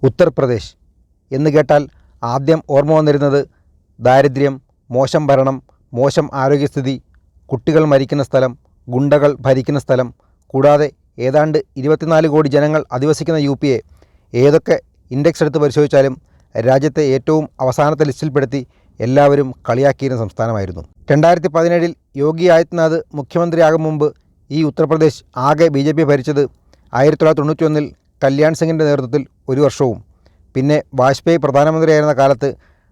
ഉത്തർപ്രദേശ് എന്ന് കേട്ടാൽ ആദ്യം ഓർമ്മ വന്നിരുന്നത് ദാരിദ്ര്യം, മോശം ഭരണം, മോശം ആരോഗ്യസ്ഥിതി, കുട്ടികൾ മരിക്കുന്ന സ്ഥലം, ഗുണ്ടകൾ ഭരിക്കുന്ന സ്ഥലം, കൂടാതെ ഏതാണ്ട് 24 കോടി ജനങ്ങൾ അധിവസിക്കുന്ന യു.പിയെ ഏതൊക്കെ ഇൻഡെക്സ് എടുത്ത് പരിശോധിച്ചാലും രാജ്യത്തെ ഏറ്റവും അവസാനത്തെ ലിസ്റ്റിൽപ്പെടുത്തി എല്ലാവരും കളിയാക്കിയിരുന്ന സംസ്ഥാനമായിരുന്നു. 2017 യോഗി ആദിത്യനാഥ് മുഖ്യമന്ത്രിയാകും മുമ്പ് ഈ ഉത്തർപ്രദേശ് ആകെ BJP ഭരിച്ചത് 1991 കല്യാൺ സിംഗിൻ്റെ നേതൃത്വത്തിൽ 1 വർഷവും, പിന്നെ വാജ്പേയി പ്രധാനമന്ത്രിയായിരുന്ന കാലത്ത്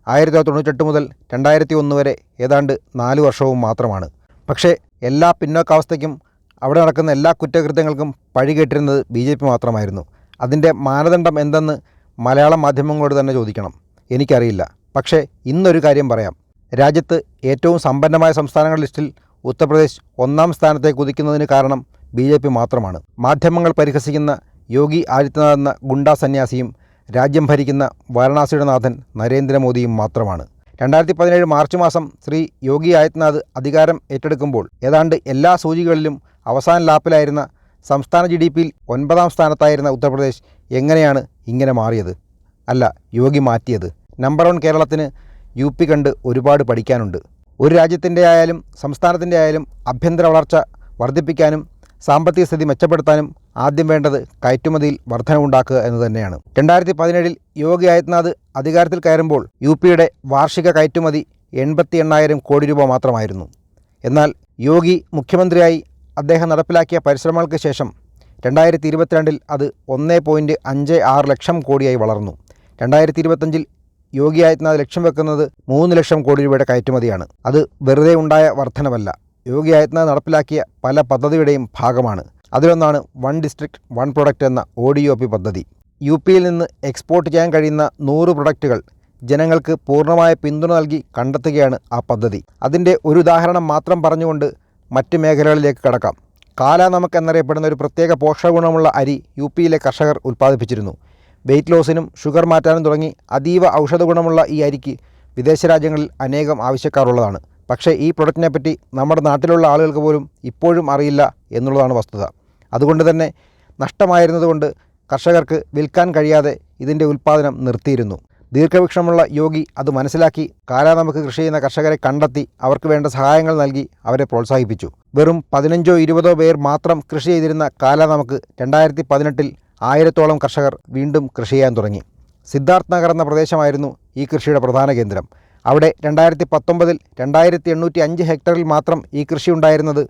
1998 മുതൽ 2001 വരെ ഏതാണ്ട് 4 വർഷവും മാത്രമാണ്. പക്ഷേ എല്ലാ പിന്നോക്കാവസ്ഥയ്ക്കും അവിടെ നടക്കുന്ന എല്ലാ കുറ്റകൃത്യങ്ങൾക്കും പഴികേട്ടിരുന്നത് BJP മാത്രമായിരുന്നു. അതിൻ്റെ മാനദണ്ഡം എന്തെന്ന് മലയാളം മാധ്യമങ്ങളോട് തന്നെ ചോദിക്കണം. എനിക്കറിയില്ല. പക്ഷേ ഇന്നൊരു കാര്യം പറയാം. രാജ്യത്ത് ഏറ്റവും സമ്പന്നമായ സംസ്ഥാനങ്ങളുടെ ലിസ്റ്റിൽ ഉത്തർപ്രദേശ് 1ാം സ്ഥാനത്തേക്ക് കുതിക്കുന്നതിന് കാരണം BJP മാത്രമാണ്. മാധ്യമങ്ങൾ പരിഹസിക്കുന്ന യോഗി ആദിത്യനാഥ് എന്ന ഗുണ്ടാ സന്യാസിയും രാജ്യം ഭരിക്കുന്ന വാരണാസിയുടെ നാഥൻ നരേന്ദ്രമോദിയും മാത്രമാണ്. 2017 മാർച്ച് മാസം ശ്രീ യോഗി ആദിത്യനാഥ് അധികാരം ഏറ്റെടുക്കുമ്പോൾ ഏതാണ്ട് എല്ലാ സൂചികളിലും അവസാന ലാപ്പിലായിരുന്ന സംസ്ഥാന GDPയിൽ 9ാം സ്ഥാനത്തായിരുന്ന ഉത്തർപ്രദേശ് എങ്ങനെയാണ് ഇങ്ങനെ മാറിയത്? അല്ല, യോഗി മാറ്റിയത്. നമ്പർ 1 കേരളത്തിന് UP കണ്ട് ഒരുപാട് പഠിക്കാനുണ്ട്. ഒരു രാജ്യത്തിൻ്റെ ആയാലും സംസ്ഥാനത്തിൻ്റെ ആയാലും ആഭ്യന്തര വളർച്ച വർദ്ധിപ്പിക്കാനും സാമ്പത്തിക സ്ഥിതി മെച്ചപ്പെടുത്താനും ആദ്യം വേണ്ടത് കയറ്റുമതിയിൽ വർധനവുണ്ടാക്കുക എന്ന് തന്നെയാണ്. 2017 യോഗി ആദിത്യനാഥ് അധികാരത്തിൽ കയറുമ്പോൾ UPയുടെ വാർഷിക കയറ്റുമതി 88,000 കോടി രൂപ മാത്രമായിരുന്നു. എന്നാൽ യോഗി മുഖ്യമന്ത്രിയായി അദ്ദേഹം നടപ്പിലാക്കിയ പരിശ്രമങ്ങൾക്ക് ശേഷം 2022 അത് 1.56 ലക്ഷം കോടിയായി വളർന്നു. 2025 യോഗി ആദിത്യനാഥ് ലക്ഷ്യം വെക്കുന്നത് 3 ലക്ഷം കോടി രൂപയുടെ കയറ്റുമതിയാണ്. അത് വെറുതെ ഉണ്ടായ വർധനവല്ല, യോഗി ആദിത്യനാഥ് നടപ്പിലാക്കിയ പല പദ്ധതിയുടെയും ഭാഗമാണ്. അതിലൊന്നാണ് 1 ഡിസ്ട്രിക്ട് 1 പ്രൊഡക്റ്റ് എന്ന ODOP പദ്ധതി. UPയിൽ നിന്ന് എക്സ്പോർട്ട് ചെയ്യാൻ കഴിയുന്ന 100 പ്രൊഡക്റ്റുകൾ ജനങ്ങൾക്ക് പൂർണ്ണമായ പിന്തുണ നൽകി കണ്ടെത്തുകയാണ് ആ പദ്ധതി. അതിൻ്റെ ഒരു ഉദാഹരണം മാത്രം പറഞ്ഞുകൊണ്ട് മറ്റ് മേഖലകളിലേക്ക് കടക്കാം. കാലാനമക് എന്നറിയപ്പെടുന്ന ഒരു പ്രത്യേക പോഷകഗുണമുള്ള അരി UPയിലെ കർഷകർ ഉൽപ്പാദിപ്പിച്ചിരുന്നു. വെയ്റ്റ് ലോസിനും ഷുഗർ മാറ്റാനും തുടങ്ങി അതീവ ഔഷധ ഗുണമുള്ള ഈ അരിക്ക് വിദേശ രാജ്യങ്ങളിൽ അനേകം ആവശ്യക്കാരുള്ളതാണ്. പക്ഷേ ഈ പ്രൊഡക്റ്റിനെപ്പറ്റി നമ്മുടെ നാട്ടിലുള്ള ആളുകൾക്ക് പോലും ഇപ്പോഴും അറിയില്ല എന്നുള്ളതാണ് വസ്തുത. അതുകൊണ്ട് തന്നെ നഷ്ടമായിരുന്നതുകൊണ്ട് കർഷകർക്ക് വിൽക്കാൻ കഴിയാതെ ഇതിൻ്റെ ഉൽപ്പാദനം നിർത്തിയിരുന്നു. ദീർഘവീക്ഷണമുള്ള യോഗി അത് മനസ്സിലാക്കി കാലാനമക് കൃഷി ചെയ്യുന്ന കർഷകരെ കണ്ടെത്തി അവർക്ക് വേണ്ട സഹായങ്ങൾ നൽകി അവരെ പ്രോത്സാഹിപ്പിച്ചു. വെറും 15-20 പേർ മാത്രം കൃഷി ചെയ്തിരുന്ന കാലാനമക് 2018 1000-ഓളം കർഷകർ വീണ്ടും കൃഷി ചെയ്യാൻ തുടങ്ങി. സിദ്ധാർത്ഥ് നഗർ എന്ന പ്രദേശമായിരുന്നു ഈ കൃഷിയുടെ പ്രധാന കേന്ദ്രം. അവിടെ 2019 2805 ഹെക്ടറിൽ മാത്രം ഈ കൃഷി ഉണ്ടായിരുന്നത്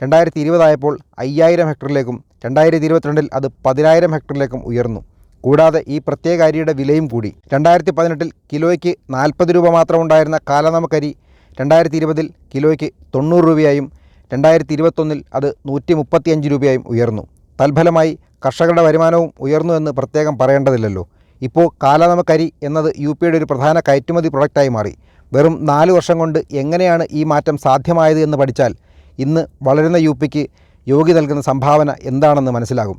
2020 ആയപ്പോൾ 5000 ഹെക്ടറിലേക്കും 2022 അത് 10,000 ഹെക്ടറിലേക്കും ഉയർന്നു. കൂടാതെ ഈ പ്രത്യേക അരിയുടെ വിലയും കൂടി. 2018 കിലോയ്ക്ക് 40 രൂപ മാത്രം ഉണ്ടായിരുന്ന കാലാനമക് അരി 2020 കിലോയ്ക്ക് 90 രൂപയായും 2021 അത് 135 രൂപയായും ഉയർന്നു. തൽഫലമായി കർഷകരുടെ വരുമാനവും ഉയർന്നു എന്ന് പ്രത്യേകം പറയേണ്ടതില്ലല്ലോ. ഇപ്പോൾ കാലാനമക് അരി എന്നത് UPയുടെ ഒരു പ്രധാന കയറ്റുമതി പ്രൊഡക്റ്റായി മാറി. വെറും 4 വർഷം കൊണ്ട് എങ്ങനെയാണ് ഈ മാറ്റം സാധ്യമായത് എന്ന് പഠിച്ചാൽ ഇന്ന് വളരുന്ന UPക്ക് യോഗി നൽകുന്ന സംഭാവന എന്താണെന്ന് മനസ്സിലാകും.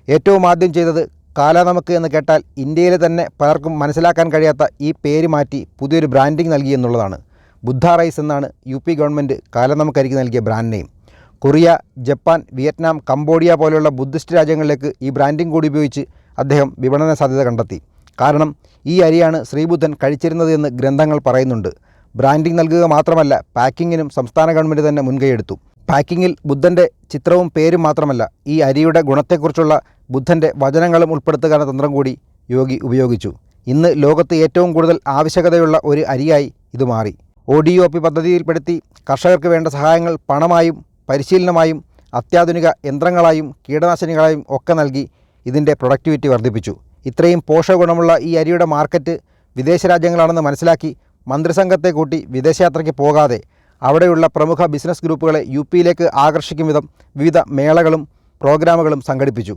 ഏറ്റവും ആദ്യം ചെയ്തത് കാലാനമക് എന്ന് കേട്ടാൽ ഇന്ത്യയിലെ തന്നെ പലർക്കും മനസ്സിലാക്കാൻ കഴിയാത്ത ഈ പേര് മാറ്റി പുതിയൊരു ബ്രാൻഡിംഗ് നൽകി എന്നുള്ളതാണ്. ബുദ്ധ റൈസ് എന്നാണ് UP ഗവൺമെൻറ് കാലാനമക് അരിക്ക് നൽകിയ brand name. Korea, Japan, Vietnam, Cambodia പോലെയുള്ള ബുദ്ധിസ്റ്റ് രാജ്യങ്ങളിലേക്ക് ഈ ബ്രാൻഡിംഗ് കൂടി ഉപയോഗിച്ച് അദ്ദേഹം വിപണന സാധ്യത കണ്ടെത്തി. കാരണം ഈ അരിയാണ് ശ്രീബുദ്ധൻ കഴിച്ചിരുന്നത് എന്ന് ഗ്രന്ഥങ്ങൾ പറയുന്നുണ്ട്. ബ്രാൻഡിംഗ് നൽകുക മാത്രമല്ല, പാക്കിങ്ങിനും സംസ്ഥാന ഗവൺമെൻറ് തന്നെ മുൻകൈയെടുത്തു. പാക്കിങ്ങിൽ ബുദ്ധൻ്റെ ചിത്രവും പേരും മാത്രമല്ല, ഈ അരിയുടെ ഗുണത്തെക്കുറിച്ചുള്ള ബുദ്ധൻ്റെ വചനങ്ങളും ഉൾപ്പെടുത്തുക എന്ന തന്ത്രം കൂടി യോഗി ഉപയോഗിച്ചു. ഇന്ന് ലോകത്ത് ഏറ്റവും കൂടുതൽ ആവശ്യകതയുള്ള ഒരു അരിയായി ഇത് മാറി. ODOP പദ്ധതിയിൽപ്പെടുത്തി കർഷകർക്ക് വേണ്ട സഹായങ്ങൾ പണമായും പരിശീലനമായും അത്യാധുനിക യന്ത്രങ്ങളായും കീടനാശിനികളായും ഒക്കെ നൽകി ഇതിൻ്റെ പ്രൊഡക്ടിവിറ്റി വർദ്ധിപ്പിച്ചു. ഇത്രയും പോഷകഗുണമുള്ള ഈ അരിയുടെ മാർക്കറ്റ് വിദേശ രാജ്യങ്ങളാണെന്ന് മനസ്സിലാക്കി മന്ത്രിസംഘത്തെ കൂട്ടി വിദേശയാത്രയ്ക്ക് പോകാതെ അവിടെയുള്ള പ്രമുഖ ബിസിനസ് ഗ്രൂപ്പുകളെ UPയിലേക്ക് ആകർഷിക്കും വിധം വിവിധ മേളകളും പ്രോഗ്രാമുകളും സംഘടിപ്പിച്ചു.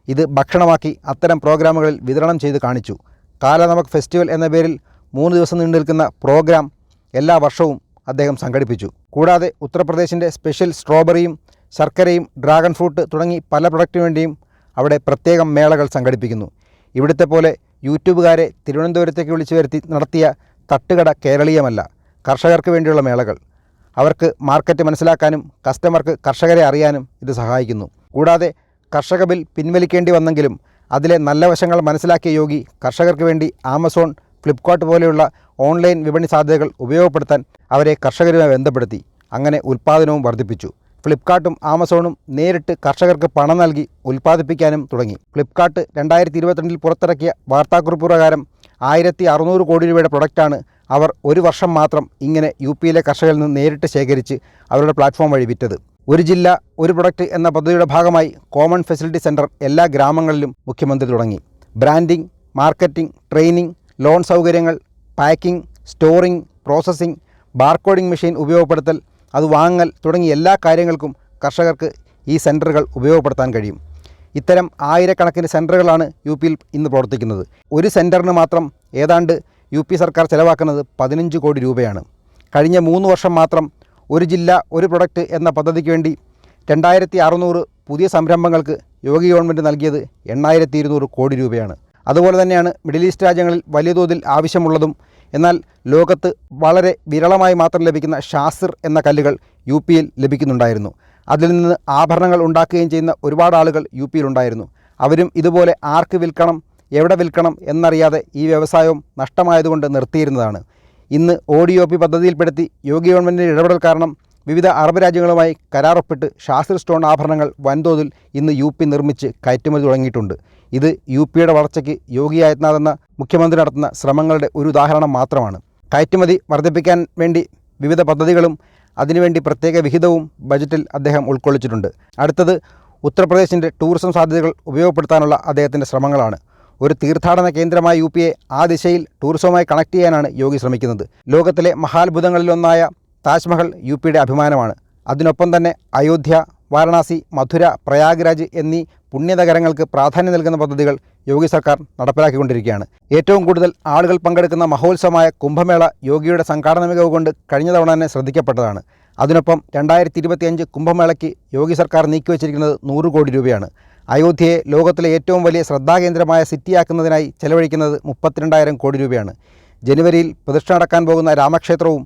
ഇത് ഭക്ഷണമാക്കി അത്തരം പ്രോഗ്രാമുകളിൽ വിതരണം ചെയ്ത് കാണിച്ചു. കാലാനമക് ഫെസ്റ്റിവൽ എന്ന പേരിൽ 3 ദിവസം നീണ്ടു നിൽക്കുന്ന പ്രോഗ്രാം എല്ലാ വർഷവും അദ്ദേഹം സംഘടിപ്പിച്ചു. കൂടാതെ ഉത്തർപ്രദേശിൻ്റെ സ്പെഷ്യൽ സ്ട്രോബെറിയും ശർക്കരയും ഡ്രാഗൺ ഫ്രൂട്ട് തുടങ്ങി പല പ്രൊഡക്റ്റിനു വേണ്ടിയും അവിടെ പ്രത്യേകം മേളകൾ സംഘടിപ്പിക്കുന്നു. ഇവിടുത്തെ പോലെ യൂട്യൂബുകാരെ തിരുവനന്തപുരത്തേക്ക് വിളിച്ചു വരുത്തി നടത്തിയ തട്ടുകട കേരളീയമല്ല. കർഷകർക്ക് വേണ്ടിയുള്ള മേളകൾ. അവർക്ക് മാർക്കറ്റ് മനസ്സിലാക്കാനും കസ്റ്റമർക്ക് കർഷകരെ അറിയാനും ഇത് സഹായിക്കുന്നു. കൂടാതെ കർഷക ബിൽ പിൻവലിക്കേണ്ടി വന്നെങ്കിലും അതിലെ നല്ല വശങ്ങൾ മനസ്സിലാക്കിയ യോഗി കർഷകർക്ക് വേണ്ടി ആമസോൺ, ഫ്ലിപ്കാർട്ട് പോലെയുള്ള ഓൺലൈൻ വിപണി സാധ്യതകൾ ഉപയോഗപ്പെടുത്താൻ അവരെ കർഷകരുമായി ബന്ധപ്പെടുത്തി. അങ്ങനെ ഉൽപ്പാദനവും വർദ്ധിപ്പിച്ചു. ഫ്ലിപ്കാർട്ടും ആമസോണും നേരിട്ട് കർഷകർക്ക് പണം നൽകി ഉൽപ്പാദിപ്പിക്കാനും തുടങ്ങി. ഫ്ലിപ്കാർട്ട് 2022 പുറത്തിറക്കിയ വാർത്താക്കുറിപ്പ് പ്രകാരം 1600 കോടി രൂപയുടെ പ്രൊഡക്റ്റാണ് അവർ ഒരു വർഷം മാത്രം ഇങ്ങനെ യു.പിയിലെ കർഷകരിൽ നിന്ന് നേരിട്ട് ശേഖരിച്ച് അവരുടെ പ്ലാറ്റ്ഫോം വഴി വിറ്റത്. ഒരു ജില്ല ഒരു പ്രൊഡക്റ്റ് എന്ന പദ്ധതിയുടെ ഭാഗമായി കോമൺ ഫെസിലിറ്റി സെൻറ്റർ എല്ലാ ഗ്രാമങ്ങളിലും മുഖ്യമന്ത്രി തുടങ്ങി. ബ്രാൻഡിംഗ്, മാർക്കറ്റിംഗ്, ട്രെയിനിങ്, ലോൺ സൗകര്യങ്ങൾ, packing, storing, processing, barcoding machine ഉപയോഗപ്പെടുത്തൽ, അത് വാങ്ങൽ തുടങ്ങിയ എല്ലാ കാര്യങ്ങൾക്കും കർഷകർക്ക് ഈ സെൻറ്ററുകൾ ഉപയോഗപ്പെടുത്താൻ കഴിയും. ഇത്തരം ആയിരക്കണക്കിന് സെൻറ്ററുകളാണ് യു.പിയിൽ ഇന്ന് പ്രവർത്തിക്കുന്നത്. ഒരു സെൻറ്ററിന് മാത്രം ഏതാണ്ട് യു.പി സർക്കാർ ചെലവാക്കുന്നത് 15 കോടി രൂപയാണ്. കഴിഞ്ഞ 3 വർഷം മാത്രം ഒരു ജില്ല ഒരു പ്രൊഡക്റ്റ് എന്ന പദ്ധതിക്ക് വേണ്ടി 2600 പുതിയ സംരംഭങ്ങൾക്ക് യോഗി ഗവൺമെൻറ് നൽകിയത് 8200 കോടി രൂപയാണ്. അതുപോലെ തന്നെയാണ് മിഡിൽ ഈസ്റ്റ് രാജ്യങ്ങളിൽ വലിയ തോതിൽ ആവശ്യമുള്ളതും എന്നാൽ ലോകത്ത് വളരെ വിരളമായി മാത്രം ലഭിക്കുന്ന ഷാസിർ എന്ന കല്ലുകൾ യു.പിയിൽ ലഭിക്കുന്നുണ്ടായിരുന്നു. അതിൽ നിന്ന് ആഭരണങ്ങൾ ഉണ്ടാക്കുകയും ചെയ്യുന്ന ഒരുപാട് ആളുകൾ യു.പിയിലുണ്ടായിരുന്നു. അവരും ഇതുപോലെ ആർക്ക് വിൽക്കണം, എവിടെ വിൽക്കണം എന്നറിയാതെ ഈ വ്യവസായവും നഷ്ടമായതുകൊണ്ട് നിർത്തിയിരുന്നതാണ്. ഇന്ന് ODOP പദ്ധതിയിൽപ്പെടുത്തി യോഗി ഗവൺമെൻറ്റിൻ്റെ ഇടപെടൽ കാരണം വിവിധ അറബ് രാജ്യങ്ങളുമായി കരാറൊപ്പിട്ട് ഷാസിർ സ്റ്റോൺ ആഭരണങ്ങൾ വൻതോതിൽ ഇന്ന് യു.പി നിർമ്മിച്ച് കയറ്റുമതി തുടങ്ങിയിട്ടുണ്ട്. ഇത് യു.പിയുടെ വളർച്ചയ്ക്ക് യോഗി ആദിത്യനാഥ് എന്ന മുഖ്യമന്ത്രി നടത്തുന്ന ശ്രമങ്ങളുടെ ഒരു ഉദാഹരണം മാത്രമാണ്. കയറ്റുമതി വർദ്ധിപ്പിക്കാൻ വേണ്ടി വിവിധ പദ്ധതികളും അതിനുവേണ്ടി പ്രത്യേക വിഹിതവും ബജറ്റിൽ അദ്ദേഹം ഉൾക്കൊള്ളിച്ചിട്ടുണ്ട്. അടുത്തത് ഉത്തർപ്രദേശിൻ്റെ ടൂറിസം സാധ്യതകൾ ഉപയോഗപ്പെടുത്താനുള്ള അദ്ദേഹത്തിൻ്റെ ശ്രമങ്ങളാണ്. ഒരു തീർത്ഥാടന കേന്ദ്രമായ യു.പിയെ ആ ദിശയിൽ ടൂറിസവുമായി കണക്ട് ചെയ്യാനാണ് യോഗി ശ്രമിക്കുന്നത്. ലോകത്തിലെ മഹാത്ഭുതങ്ങളിലൊന്നായ താജ്മഹൽ യു.പിയുടെ അഭിമാനമാണ്. അതിനൊപ്പം തന്നെ അയോധ്യ, വാരണാസി, മധുര, പ്രയാഗ്രാജ് എന്നീ പുണ്യനഗരങ്ങൾക്ക് പ്രാധാന്യം നൽകുന്ന പദ്ധതികൾ യോഗി സർക്കാർ നടപ്പിലാക്കിക്കൊണ്ടിരിക്കുകയാണ്. ഏറ്റവും കൂടുതൽ ആളുകൾ പങ്കെടുക്കുന്ന മഹോത്സവമായ കുംഭമേള യോഗിയുടെ സംഘാടന മികവ് കൊണ്ട് കഴിഞ്ഞ തവണ തന്നെ ശ്രദ്ധിക്കപ്പെട്ടതാണ്. അതിനൊപ്പം 2025 കുംഭമേളയ്ക്ക് യോഗി സർക്കാർ നീക്കിവച്ചിരിക്കുന്നത് 100 കോടി രൂപയാണ്. അയോധ്യയെ ലോകത്തിലെ ഏറ്റവും വലിയ ശ്രദ്ധാകേന്ദ്രമായ സിറ്റിയാക്കുന്നതിനായി ചെലവഴിക്കുന്നത് 32,000 കോടി രൂപയാണ്. ജനുവരിയിൽ പ്രതിഷ്ഠ നടക്കാൻ പോകുന്ന രാമക്ഷേത്രവും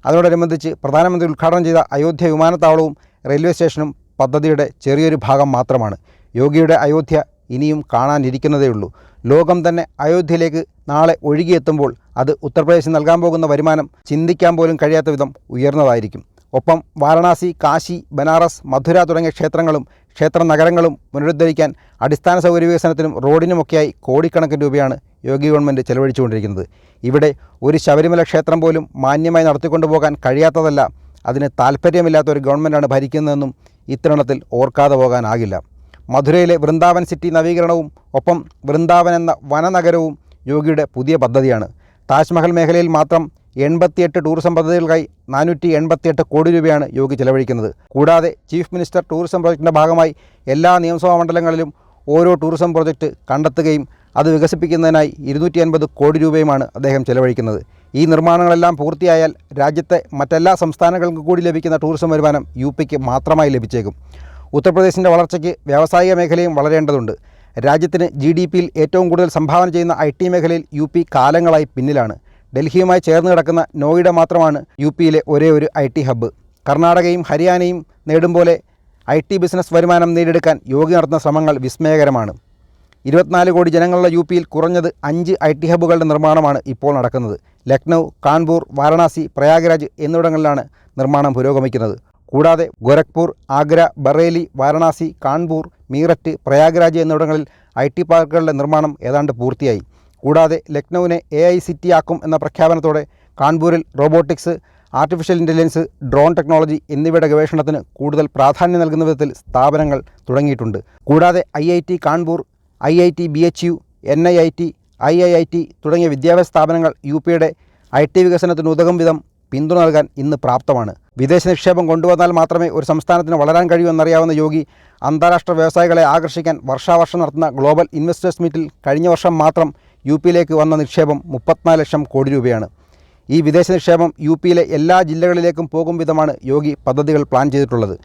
അതിനോടനുബന്ധിച്ച് പ്രധാനമന്ത്രി ഉദ്ഘാടനം ചെയ്ത അയോധ്യ വിമാനത്താവളവും റെയിൽവേ സ്റ്റേഷനും പദ്ധതിയുടെ ചെറിയൊരു ഭാഗം മാത്രമാണ്. യോഗിയുടെ അയോധ്യ ഇനിയും കാണാനിരിക്കുന്നതേയുള്ളൂ. ലോകം തന്നെ അയോധ്യയിലേക്ക് നാളെ ഒഴുകിയെത്തുമ്പോൾ അത് ഉത്തർപ്രദേശിന് നൽകാൻ പോകുന്ന വരുമാനം ചിന്തിക്കാൻ പോലും കഴിയാത്ത വിധം ഉയർന്നതായിരിക്കും. ഒപ്പം വാരണാസി, കാശി, ബനാറസ്, മധുര തുടങ്ങിയ ക്ഷേത്രങ്ങളും ക്ഷേത്ര നഗരങ്ങളും പുനരുദ്ധരിക്കാൻ അടിസ്ഥാന സൗകര്യ വികസനത്തിനും റോഡിനുമൊക്കെയായി കോടിക്കണക്കിന് രൂപയാണ് യോഗി ഗവൺമെൻറ് ചെലവഴിച്ചുകൊണ്ടിരിക്കുന്നത്. ഇവിടെ ഒരു ശബരിമല ക്ഷേത്രം പോലും മാന്യമായി നടത്തിക്കൊണ്ടുപോകാൻ കഴിയാത്തതല്ല, അതിന് താല്പര്യമില്ലാത്ത ഒരു ഗവൺമെൻറ്റാണ് ഭരിക്കുന്നതെന്നും ഇത്തരുണത്തിൽ ഓർക്കാതെ പോകാനാകില്ല. മധുരയിലെ വൃന്ദാവൻ സിറ്റി നവീകരണവും ഒപ്പം വൃന്ദാവൻ എന്ന വനനഗരവും യോഗിയുടെ പുതിയ പദ്ധതിയാണ്. താജ്മഹൽ മേഖലയിൽ മാത്രം 88 ടൂറിസം പദ്ധതികൾക്കായി 488 കോടി രൂപയാണ് യോഗി ചെലവഴിക്കുന്നത്. കൂടാതെ ചീഫ് മിനിസ്റ്റർ ടൂറിസം പ്രോജക്റ്റിൻ്റെ ഭാഗമായി എല്ലാ നിയമസഭാ മണ്ഡലങ്ങളിലും ഓരോ ടൂറിസം പ്രോജക്റ്റ് കണ്ടെത്തുകയും അത് വികസിപ്പിക്കുന്നതിനായി 250 കോടി രൂപയുമാണ് അദ്ദേഹം ചെലവഴിക്കുന്നത്. ഈ നിർമ്മാണങ്ങളെല്ലാം പൂർത്തിയായാൽ രാജ്യത്തെ മറ്റെല്ലാ സംസ്ഥാനങ്ങൾക്കും കൂടി ലഭിക്കുന്ന ടൂറിസം വരുമാനം യു.പിക്ക് മാത്രമായി ലഭിച്ചേക്കും. ഉത്തർപ്രദേശിൻ്റെ വളർച്ചയ്ക്ക് വ്യാവസായിക മേഖലയും വളരേണ്ടതുണ്ട്. രാജ്യത്തിന് GDPയിൽ ഏറ്റവും കൂടുതൽ സംഭാവന ചെയ്യുന്ന IT മേഖലയിൽ യു.പി കാലങ്ങളായി പിന്നിലാണ്. ഡൽഹിയുമായി ചേർന്ന് കിടക്കുന്ന നോയിഡ മാത്രമാണ് യു.പിയിലെ ഒരേ ഒരു IT ഹബ്ബ്. കർണാടകയും ഹരിയാനയും നേടും പോലെ IT ബിസിനസ് വരുമാനം നേടിയെടുക്കാൻ യോഗി നടത്തുന്ന ശ്രമങ്ങൾ വിസ്മയകരമാണ്. 24 കോടി ജനങ്ങളുള്ള യു.പിയിൽ കുറഞ്ഞത് 5 IT ഹബ്ബുകളുടെ നിർമ്മാണമാണ് ഇപ്പോൾ നടക്കുന്നത്. ലക്നൗ, കാൺപൂർ, വാരണാസി, പ്രയാഗ്രാജ് എന്നിവിടങ്ങളിലാണ് നിർമ്മാണം പുരോഗമിക്കുന്നത്. കൂടാതെ ഗോരഖ്പൂർ, ആഗ്ര, ബറേലി, വാരണാസി, കാൺപൂർ, മീററ്റ്, പ്രയാഗ്രാജ് എന്നിവിടങ്ങളിൽ IT പാർക്കുകളുടെ നിർമ്മാണം ഏതാണ്ട് പൂർത്തിയായി. കൂടാതെ ലക്നൌവിനെ AI സിറ്റി ആക്കും എന്ന പ്രഖ്യാപനത്തോടെ കാൺപൂരിൽ robotics, artificial intelligence, drone technology എന്നിവയുടെ ഗവേഷണത്തിന് കൂടുതൽ പ്രാധാന്യം നൽകുന്ന വിധത്തിൽ സ്ഥാപനങ്ങൾ തുടങ്ങിയിട്ടുണ്ട്. കൂടാതെ IIT Kanpur, IIT BHU, NIIT, IIIT തുടങ്ങിയ വിദ്യാഭ്യാസ സ്ഥാപനങ്ങൾ യു.പിയുടെ IT വികസനത്തിന് ഉതകും വിധം പിന്തുണ നൽകാൻ ഇന്ന് പ്രാപ്തമാണ്. വിദേശ നിക്ഷേപം കൊണ്ടുവന്നാൽ മാത്രമേ ഒരു സംസ്ഥാനത്തിന് വളരാൻ കഴിയൂ എന്നറിയാവുന്ന യോഗി അന്താരാഷ്ട്ര വ്യവസായികളെ ആകർഷിക്കാൻ വർഷാവർഷം നടത്തുന്ന ഗ്ലോബൽ ഇൻവെസ്റ്റേഴ്സ് മീറ്റിൽ കഴിഞ്ഞ വർഷം മാത്രം യു.പിയിലേക്ക് വന്ന നിക്ഷേപം 34 ലക്ഷം കോടി രൂപയാണ്. ഈ വിദേശ നിക്ഷേപം യു.പിയിലെ എല്ലാ ജില്ലകളിലേക്കും പോകും വിധമാണ് യോഗി പദ്ധതികൾ പ്ലാൻ ചെയ്തിട്ടുള്ളത്.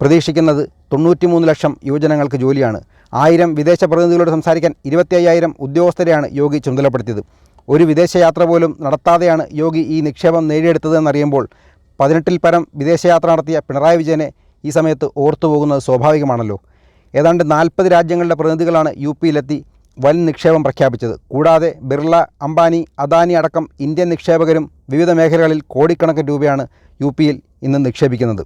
പ്രതീക്ഷിക്കുന്നത് 93 ലക്ഷം യുവജനങ്ങൾക്ക് ജോലിയാണ്. 1000 വിദേശ പ്രതിനിധികളോട് സംസാരിക്കാൻ 25,000 ഉദ്യോഗസ്ഥരെയാണ് യോഗി ചുമതലപ്പെടുത്തിയത്. ഒരു വിദേശയാത്ര പോലും നടത്താതെയാണ് യോഗി ഈ നിക്ഷേപം നേടിയെടുത്തതെന്നറിയുമ്പോൾ 18-ൽ പരം വിദേശയാത്ര നടത്തിയ പിണറായി വിജയനെ ഈ സമയത്ത് ഓർത്തുപോകുന്നത് സ്വാഭാവികമാണല്ലോ. ഏതാണ്ട് 40 രാജ്യങ്ങളുടെ പ്രതിനിധികളാണ് യു.പിയിലെത്തി വൻ നിക്ഷേപം പ്രഖ്യാപിച്ചത്. കൂടാതെ ബിർള, അംബാനി, അദാനി അടക്കം ഇന്ത്യൻ നിക്ഷേപകരും വിവിധ മേഖലകളിൽ കോടിക്കണക്കിന് രൂപയാണ് യു പിയിൽ ഇന്ന് നിക്ഷേപിക്കുന്നത്.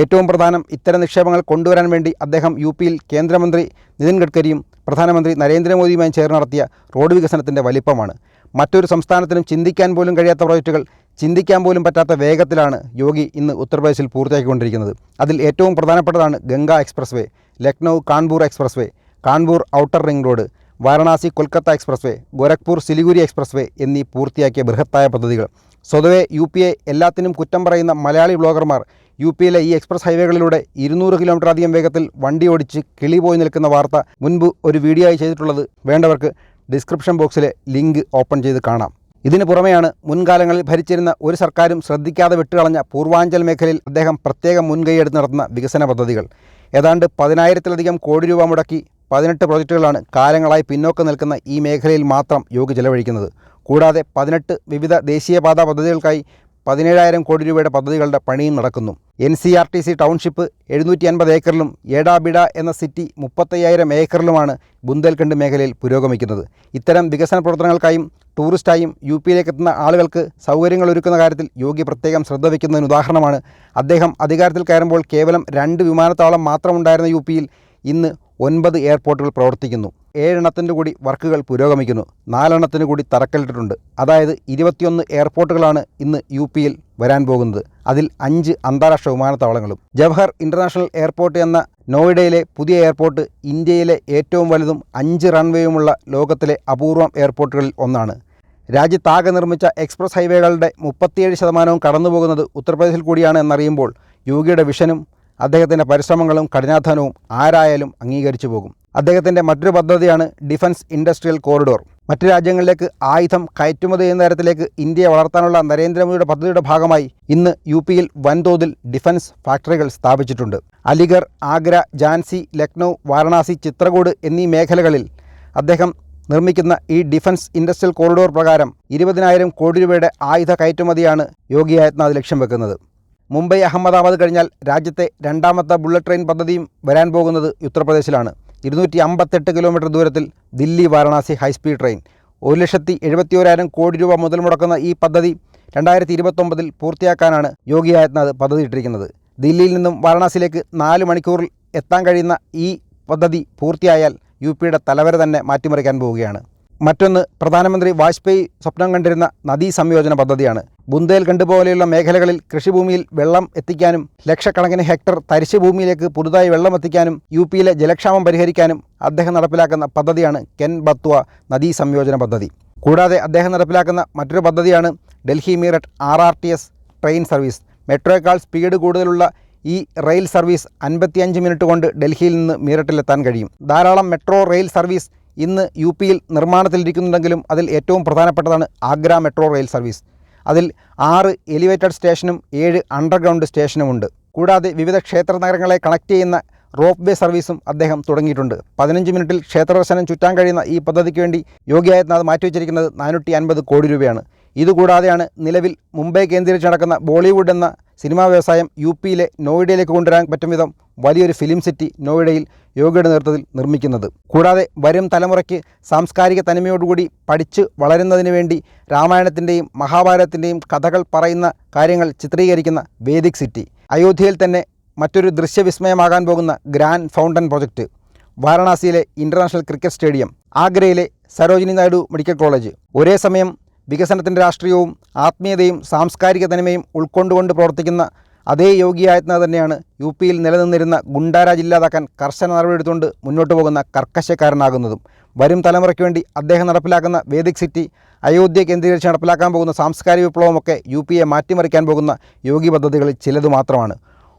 ഏറ്റവും പ്രധാനം, ഇത്തരം നിക്ഷേപങ്ങൾ കൊണ്ടുവരാൻ വേണ്ടി അദ്ദേഹം യു പിയിൽ കേന്ദ്രമന്ത്രി നിതിൻ ഗഡ്കരിയും പ്രധാനമന്ത്രി നരേന്ദ്രമോദിയുമായി ചേർന്ന് നടത്തിയ റോഡ് വികസനത്തിൻ്റെ വലിപ്പമാണ്. മറ്റൊരു സംസ്ഥാനത്തിനും ചിന്തിക്കാൻ പോലും കഴിയാത്ത പ്രോജക്റ്റുകൾ ചിന്തിക്കാൻ പോലും പറ്റാത്ത വേഗത്തിലാണ് യോഗി ഇന്ന് ഉത്തർപ്രദേശിൽ പൂർത്തിയാക്കിക്കൊണ്ടിരിക്കുന്നത്. അതിൽ ഏറ്റവും പ്രധാനപ്പെട്ടതാണ് ഗംഗ എക്സ്പ്രസ് വേ, ലക്നൗ കാൺപൂർ എക്സ്പ്രസ് വേ, Kanpur outer ring road, Varanasi Kolkata express വേ, ഗോരഖ്പൂർ സിലിഗുരി എക്സ്പ്രസ് വേ എന്നീ പൂർത്തിയാക്കിയ ബൃഹത്തായ പദ്ധതികൾ. സ്വതവേ യു പിയെ എല്ലാത്തിനും കുറ്റം പറയുന്ന മലയാളി ബ്ലോഗർമാർ യു പിയിലെ ഈ എക്സ്പ്രസ് ഹൈവേകളിലൂടെ 200 കിലോമീറ്റർ അധികം വേഗത്തിൽ വണ്ടി ഓടിച്ച് കിളി പോയി നിൽക്കുന്ന വാർത്ത മുൻപ് ഒരു വീഡിയോ ആയി ചെയ്തിട്ടുള്ളത്. വേണ്ടവർക്ക് ഡിസ്ക്രിപ്ഷൻ ബോക്സിലെ ലിങ്ക് ഓപ്പൺ ചെയ്ത് കാണാം. ഇതിനു പുറമെയാണ് മുൻകാലങ്ങളിൽ ഭരിച്ചിരുന്ന ഒരു സർക്കാരും ശ്രദ്ധിക്കാതെ വിട്ടുകളഞ്ഞ പൂർവാഞ്ചൽ മേഖലയിൽ അദ്ദേഹം പ്രത്യേകം മുൻകൈയെടുത്ത് നടത്തുന്ന വികസന പദ്ധതികൾ. ഏതാണ്ട് 10,000-ലധികം കോടി രൂപ മുടക്കി 18 പ്രോജക്റ്റുകളാണ് കാലങ്ങളായി പിന്നോക്കം നിൽക്കുന്ന ഈ മേഖലയിൽ മാത്രം യോഗി ചെലവഴിക്കുന്നത്. കൂടാതെ 18 വിവിധ ദേശീയപാതാ പദ്ധതികൾക്കായി 17,000 കോടി രൂപയുടെ പദ്ധതികളുടെ പണിയും നടക്കുന്നു. NCRTC ടൗൺഷിപ്പ് 750 ഏക്കറിലും ഏഡാബിഡ എന്ന സിറ്റി 35,000 ഏക്കറിലുമാണ് ബുന്ദേൽഖണ്ഡ് മേഖലയിൽ പുരോഗമിക്കുന്നത്. ഇത്തരം വികസന പ്രവർത്തനങ്ങൾക്കായും ടൂറിസ്റ്റായും യു പിയിലേക്ക് എത്തുന്ന ആളുകൾക്ക് സൗകര്യങ്ങൾ ഒരുക്കുന്ന കാര്യത്തിൽ യോഗി പ്രത്യേകം ശ്രദ്ധ വയ്ക്കുന്നതിന് ഉദാഹരണമാണ് അദ്ദേഹം അധികാരത്തിൽ കയറുമ്പോൾ കേവലം 2 വിമാനത്താവളം മാത്രമുണ്ടായിരുന്ന യു പിയിൽ ഇന്ന് 9 എയർപോർട്ടുകൾ പ്രവർത്തിക്കുന്നു. 7 എണ്ണത്തിൻ്റെ കൂടി വർക്കുകൾ പുരോഗമിക്കുന്നു. 4 എണ്ണത്തിന് കൂടി തറക്കല്ലിട്ടിട്ടുണ്ട്. അതായത് 21 എയർപോർട്ടുകളാണ് ഇന്ന് യു പിയിൽ വരാൻ പോകുന്നത്. അതിൽ 5 അന്താരാഷ്ട്ര വിമാനത്താവളങ്ങളും. ജവഹർ ഇൻ്റർനാഷണൽ എയർപോർട്ട് എന്ന നോയിഡയിലെ പുതിയ എയർപോർട്ട് ഇന്ത്യയിലെ ഏറ്റവും വലുതും 5 റൺവേയുമുള്ള ലോകത്തിലെ അപൂർവം എയർപോർട്ടുകളിൽ ഒന്നാണ്. രാജ്യത്താകെ നിർമ്മിച്ച എക്സ്പ്രസ് ഹൈവേകളുടെ 37% കടന്നുപോകുന്നത് ഉത്തർപ്രദേശിൽ കൂടിയാണ് എന്നറിയുമ്പോൾ യോഗിയുടെ വിഷനും അദ്ദേഹത്തിൻ്റെ പരിശ്രമങ്ങളും കഠിനാധ്വാനവും ആരായാലും അംഗീകരിച്ചു പോകും. അദ്ദേഹത്തിൻ്റെ മറ്റൊരു പദ്ധതിയാണ് ഡിഫൻസ് ഇൻഡസ്ട്രിയൽ കോറിഡോർ. മറ്റ് രാജ്യങ്ങളിലേക്ക് ആയുധം കയറ്റുമതി ചെയ്യുന്ന തരത്തിലേക്ക് ഇന്ത്യയെ വളർത്താനുള്ള നരേന്ദ്രമോദിയുടെ പദ്ധതിയുടെ ഭാഗമായി ഇന്ന് യു പിയിൽ വൻതോതിൽ ഡിഫൻസ് ഫാക്ടറികൾ സ്ഥാപിച്ചിട്ടുണ്ട്. അലിഗർ, ആഗ്ര, ഝാൻസി, ലക്നൗ, വാരണാസി, ചിത്രകൂട് എന്നീ മേഖലകളിൽ അദ്ദേഹം നിർമ്മിക്കുന്ന ഈ ഡിഫൻസ് ഇൻഡസ്ട്രിയൽ കോറിഡോർ പ്രകാരം 20,000 കോടി രൂപയുടെ ആയുധ കയറ്റുമതിയാണ് യോഗി ആദിത്യനാഥ് ലക്ഷ്യം വെക്കുന്നത്. മുംബൈ, അഹമ്മദാബാദ് കഴിഞ്ഞാൽ രാജ്യത്തെ 2ാമത്തെ ബുള്ളറ്റ് ട്രെയിൻ പദ്ധതിയും വരാൻ പോകുന്നത് ഉത്തർപ്രദേശിലാണ്. 258 കിലോമീറ്റർ ദൂരത്തിൽ ദില്ലി വാരണാസി ഹൈസ്പീഡ് ട്രെയിൻ. 1,71,000 കോടി രൂപ മുതൽ മുടക്കുന്ന ഈ പദ്ധതി 2029 പൂർത്തിയാക്കാനാണ് യോഗി ആദിത്യനാഥ് പദ്ധതിയിട്ടിരിക്കുന്നത്. ദില്ലിയിൽ നിന്നും വാരണാസിയിലേക്ക് 4 മണിക്കൂറിൽ എത്താൻ കഴിയുന്ന ഈ പദ്ധതി പൂർത്തിയായാൽ യു പിയുടെ തലവര തന്നെ മാറ്റിമറിക്കാൻ പോവുകയാണ്. മറ്റൊന്ന്, പ്രധാനമന്ത്രി വാജ്പേയി സ്വപ്നം കണ്ടിരുന്ന നദീ സംയോജന പദ്ധതിയാണ്. ബുന്ദേൽഖണ്ഡ് പോലെയുള്ള മേഖലകളിൽ കൃഷിഭൂമിയിൽ വെള്ളം എത്തിക്കാനും ലക്ഷക്കണക്കിന് ഹെക്ടർ തരിശ് ഭൂമിയിലേക്ക് പുതുതായി വെള്ളം എത്തിക്കാനും യു പിയിലെ ജലക്ഷാമം പരിഹരിക്കാനും അദ്ദേഹം നടപ്പിലാക്കുന്ന പദ്ധതിയാണ് കെൻ ബത്വ നദീ സംയോജന പദ്ധതി. കൂടാതെ അദ്ദേഹം നടപ്പിലാക്കുന്ന മറ്റൊരു പദ്ധതിയാണ് Delhi Meerut RRTS train service. മെട്രോയേക്കാൾ സ്പീഡ് കൂടുതലുള്ള ഈ റെയിൽ സർവീസ് 55 മിനിറ്റ് കൊണ്ട് ഡൽഹിയിൽ നിന്ന് മീററ്റിലെത്താൻ കഴിയും. ധാരാളം മെട്രോ റെയിൽ സർവീസ് ഇന്ന് യു പിയിൽ നിർമ്മാണത്തിലിരിക്കുന്നുണ്ടെങ്കിലും അതിൽ ഏറ്റവും പ്രധാനപ്പെട്ടതാണ് ആഗ്ര മെട്രോ റെയിൽ സർവീസ്. അതിൽ 6 എലിവേറ്റഡ് സ്റ്റേഷനും 7 അണ്ടർഗ്രൗണ്ട് സ്റ്റേഷനുമുണ്ട്. കൂടാതെ വിവിധ ക്ഷേത്ര നഗരങ്ങളെ കണക്ട് ചെയ്യുന്ന റോപ്പ് വേ സർവീസും അദ്ദേഹം തുടങ്ങിയിട്ടുണ്ട്. 15 മിനിറ്റിൽ ക്ഷേത്രദർശനം ചുറ്റാൻ കഴിയുന്ന ഈ പദ്ധതിക്ക് വേണ്ടി യോഗി ആദിത്യനാഥ് മാറ്റിവെച്ചിരിക്കുന്നത് 450 കോടി രൂപയാണ്. ഇതുകൂടാതെയാണ് നിലവിൽ മുംബൈ കേന്ദ്രീകരിച്ച് നടക്കുന്ന ബോളിവുഡ് എന്ന സിനിമാ വ്യവസായം യു പിയിലെ നോയിഡയിലേക്ക് കൊണ്ടുവരാൻ പറ്റും വിധം വലിയൊരു ഫിലിം സിറ്റി നോയിഡയിൽ യോഗിയുടെ നേതൃത്വത്തിൽ നിർമ്മിക്കുന്നത്. കൂടാതെ വരും തലമുറയ്ക്ക് സാംസ്കാരിക തനിമയോടുകൂടി പഠിച്ച് വളരുന്നതിന് വേണ്ടി രാമായണത്തിൻ്റെയും മഹാഭാരതത്തിൻ്റെയും കഥകൾ പറയുന്ന കാര്യങ്ങൾ ചിത്രീകരിക്കുന്ന വേദിക് സിറ്റി. അയോധ്യയിൽ തന്നെ മറ്റൊരു ദൃശ്യവിസ്മയമാകാൻ പോകുന്ന ഗ്രാൻഡ് ഫൗണ്ടൻ പ്രോജക്റ്റ്. വാരണാസിയിലെ ഇൻ്റർനാഷണൽ ക്രിക്കറ്റ് സ്റ്റേഡിയം. ആഗ്രയിലെ സരോജിനി നായിഡു മെഡിക്കൽ കോളേജ്. ഒരേ സമയം വികസനത്തിൻ്റെ രാഷ്ട്രീയവും ആത്മീയതയും സാംസ്കാരിക തനിമയും ഉൾക്കൊണ്ടുകൊണ്ട് പ്രവർത്തിക്കുന്ന അതേ യോഗി ആദിത്യനാഥ് തന്നെയാണ് യു പിയിൽ നിലനിന്നിരുന്ന ഗുണ്ടാരാജ് ഇല്ലാതാക്കാൻ കർശന നടപടിയെടുത്തുകൊണ്ട് മുന്നോട്ട് പോകുന്ന കർക്കശക്കാരനാകുന്നതും. വരും തലമുറയ്ക്ക് വേണ്ടി അദ്ദേഹം നടപ്പിലാക്കുന്ന വേദിക് സിറ്റി, അയോധ്യ കേന്ദ്രീകരിച്ച് നടപ്പിലാക്കാൻ പോകുന്ന സാംസ്കാരിക വിപ്ലവമൊക്കെ യു പിയെ മാറ്റിമറിക്കാൻ പോകുന്ന യോഗി പദ്ധതികളിൽ ചിലത് മാത്രമാണ്.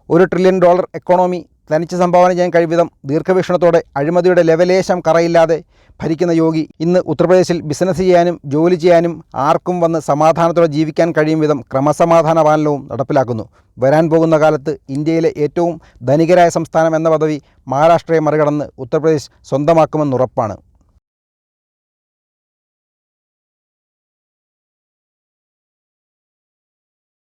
$1 ട്രില്യൺ എക്കോണമി തനിച്ച് സംഭാവന ചെയ്യാൻ കഴിവിധം ദീർഘവീക്ഷണത്തോടെ അഴിമതിയുടെ ലെവലേശം കറയില്ലാതെ ഭരിക്കുന്ന യോഗി ഇന്ന് ഉത്തർപ്രദേശിൽ ബിസിനസ് ചെയ്യാനും ജോലി ചെയ്യാനും ആർക്കും വന്ന് സമാധാനത്തോടെ ജീവിക്കാൻ കഴിയും വിധം ക്രമസമാധാന പാലനവും നടപ്പിലാക്കുന്നു. വരാൻ പോകുന്ന കാലത്ത് ഇന്ത്യയിലെ ഏറ്റവും ധനികരായ സംസ്ഥാനം എന്ന പദവി മഹാരാഷ്ട്രയെ മറികടന്ന് ഉത്തർപ്രദേശ് സ്വന്തമാക്കുമെന്നുറപ്പാണ്.